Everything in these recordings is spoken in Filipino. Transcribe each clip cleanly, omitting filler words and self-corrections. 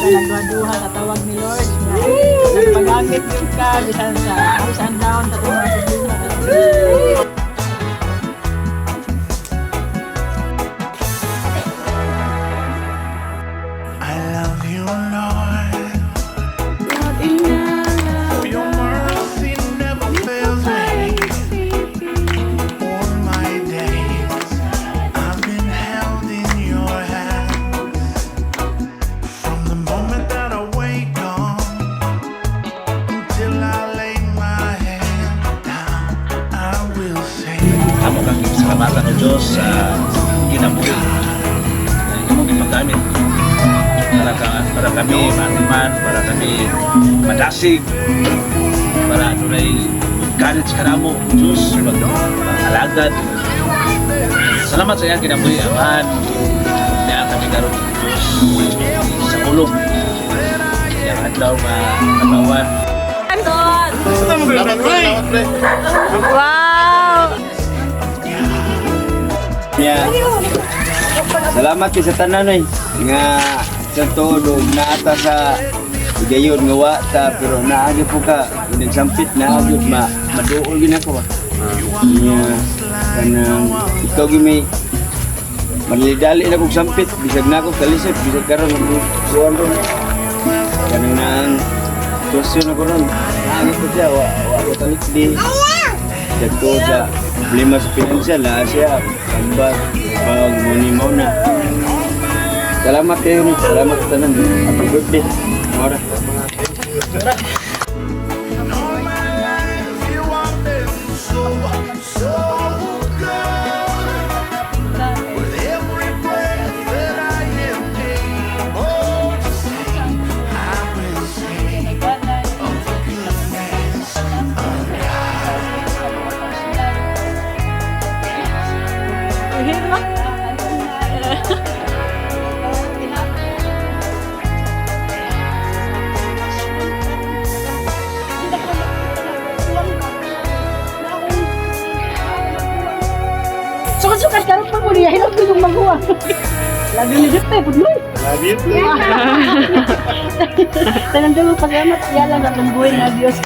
ka nagduha sa tawag ni Lord. Nagpagamit yun ka, bisan sa ups and down, sa mga problema. I love you, Lord. For your mercy never fails me. All my days I've been held in your hands. From the moment that I wake up until I lay my head down, I will sing. Amo kang salamatan ng Diyos sa kinabuhi na imong ipagamit para kami matuman, para kami madasig, para tunay courage ka na mo, Diyos, alagad. Salamat sa iyang kinabuhi, Aman. Kaya kami karoon ng Diyos sa kulong. Yang adlaw makatawan. Wow! Ya. Salamat kay sa tanan oy nga sa todo naata sa gayon nga wa ta pero naagi po ka nagsampit na agud maduol gid ako. Ya kanang ikaw gi may manlidali na kog sampit bisag na ako kalisod bisag karon suwan ron. Kanang nang sitwasyon ako ron. Naagi ko siya wa ko talikdi. Dito sa problema sa pinansyal na siya tambag pag muni mo na. Salamat kayo ni, salamat sa tanan. Happy birthday. Mora. You have been so good. With every breath that I am able to see, I will sing of the goodness of Sukat-sukat karot pa mo niya, hilot ko yung magawa. Lagi ni Jute, pudloy. Love you too. Tanang daw paglamat, yala na ng buhay na Diyos.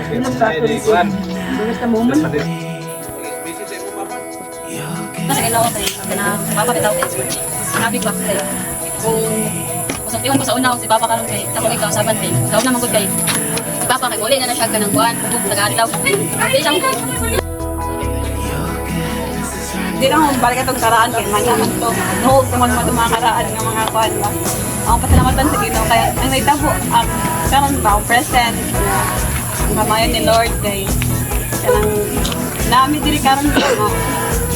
Ilang baso rin siya. Bukas na moment. Kasi kailangan ko na mapapitaw ko yung sinabi ko ako kung iwan ko sa una si Papa karon kay ako ikaw saban kay daw na magud kay si Papa kay uli na siya kanang buwan bugog nag-adlaw di siyang Hindi lang akong balik itong karaan kaya manyaman to. Hold naman mga karaan ng mga kuhan ba. Ako pasalamatan sa Ginoo kaya ang naitabo karon ba ako present ang kamayan ni Lord kay kanang nami diri karon ko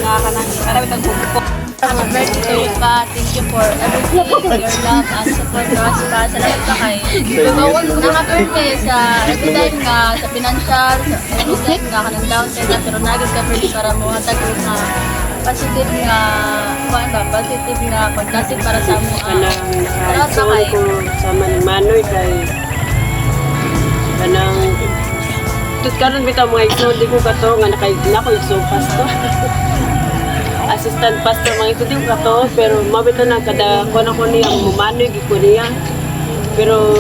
nga kanang karawit ang buko. Happy birthday pa. Thank you for everything, your love and support to us pa. Salamat pa kay Gawag na nga birthday sa every time nga sa financial, sa every time nga kanang down time pero nagig ka pwede para mo hatag nga positive nga positive nga pagdasig para sa mo. Salamat pa kay ko sa Manoy kay kanang tut karon bitaw mga igsoon di ko kato nga nako igsoon pasto. Assistant pastor mga ito din kato pero mabito na kada kuno ko niya mumanoy gi ko niya. Pero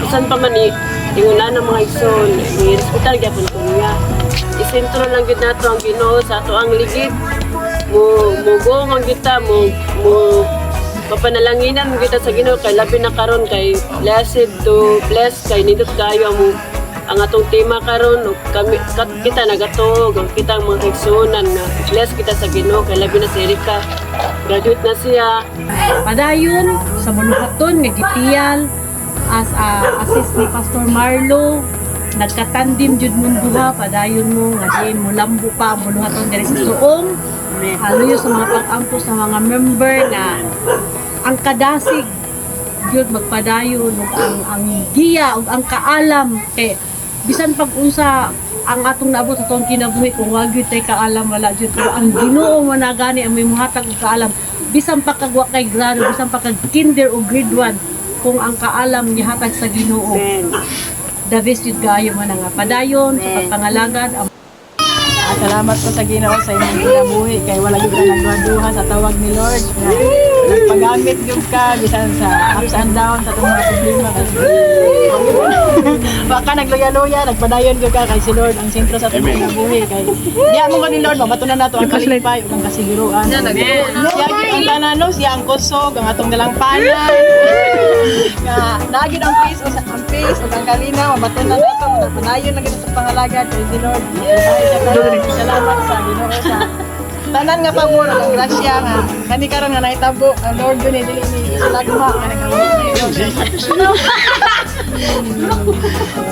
isan pa man inguna ng mga igsoon ni hospital gyapon ko niya. Isentro lang gid nato ang Ginoo sa ato ang ligid. Mugo man kita mo papanalanginan kita sa Ginoo kay labi na karon kay blessed to bless kay nindot kayo ang atong tema karon kami kita nagatog ang kita mga igsunan na bless kita sa Ginoo kay labi na si Erika graduate na siya Padayon sa Buluhaton nga gitiyal as assist ni Pastor Marlo nagkatandim jud mong duha padayon mo nga di mo lambo pa ang Buluhaton diri sa Suong haluyo sa mga pag-ampo sa mga member na ang kadasig jud magpadayon ug ang giya ug ang kaalam kay bisan pag-unsa ang atong naabot sa atong kinabuhi kung wag gyud tay kaalam wala jud pero ang Ginoo man na gani ang may muhatag og kaalam bisan pa kag wa kay grado bisan pa kag kinder o grade 1 kung ang kaalam nihatag sa Ginoo the best jud kaayo man nga padayon sa pagpangalagad salamat po sa Ginoo sa inyong kinabuhi kay wala gyud na nagduha sa tawag ni Lord Paggamit yung ka, bisan sa ups and downs, sa itong mga problema. Kasi, baka nagluya-luya, nagpadayon yung ka kay si Lord, ang sentro sa itong mga buhi. Kay, diya mo ko ni Lord, mabatunan na ito ang kalipay, ang kasiguruan. Siya ang tanano, siya ang kusog, ang atong dalampanan. Nga, nagin ang peace, o ang kalina, mabatunan na ito, padayon na ganito sa pangalaga kay si Lord. Salamat sa Ginoo sa tanan nga pabor ang grasya nga kani karon nga nahitabo ang Lord yun dili ni salagma nga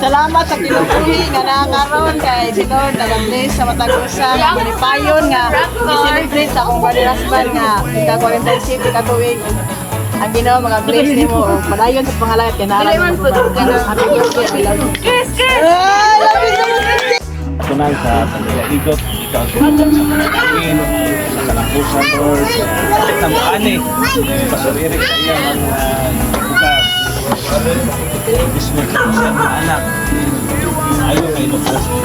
salamat sa kinukuhi nga nakaroon kay si Lord nag-bless sa matag usa nga manipayon nga i-celebrate sa akong brother husband nga ika 47 ka tuig ang Ginoo mag-bless nimo o padayon sa pangalan kay nara happy birthday I love you I love you so much Tunay sa pagkaigot, ikaw sa pagkain, sa kalampusan, Lord. Kahit na maani, pasuririk sa iya mga bukas. Mismo sa mga anak. Ayaw na edukasyon,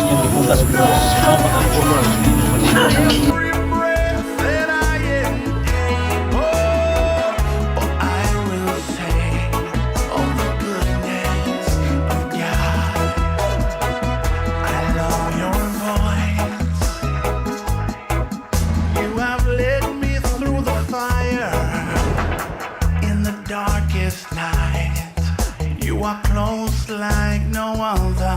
yung ibukas ko sa mga pagkakulong. that I am but I will sing of the goodness of God. I love your voice. You have led me through the fire in the darkest night. You are close like no other.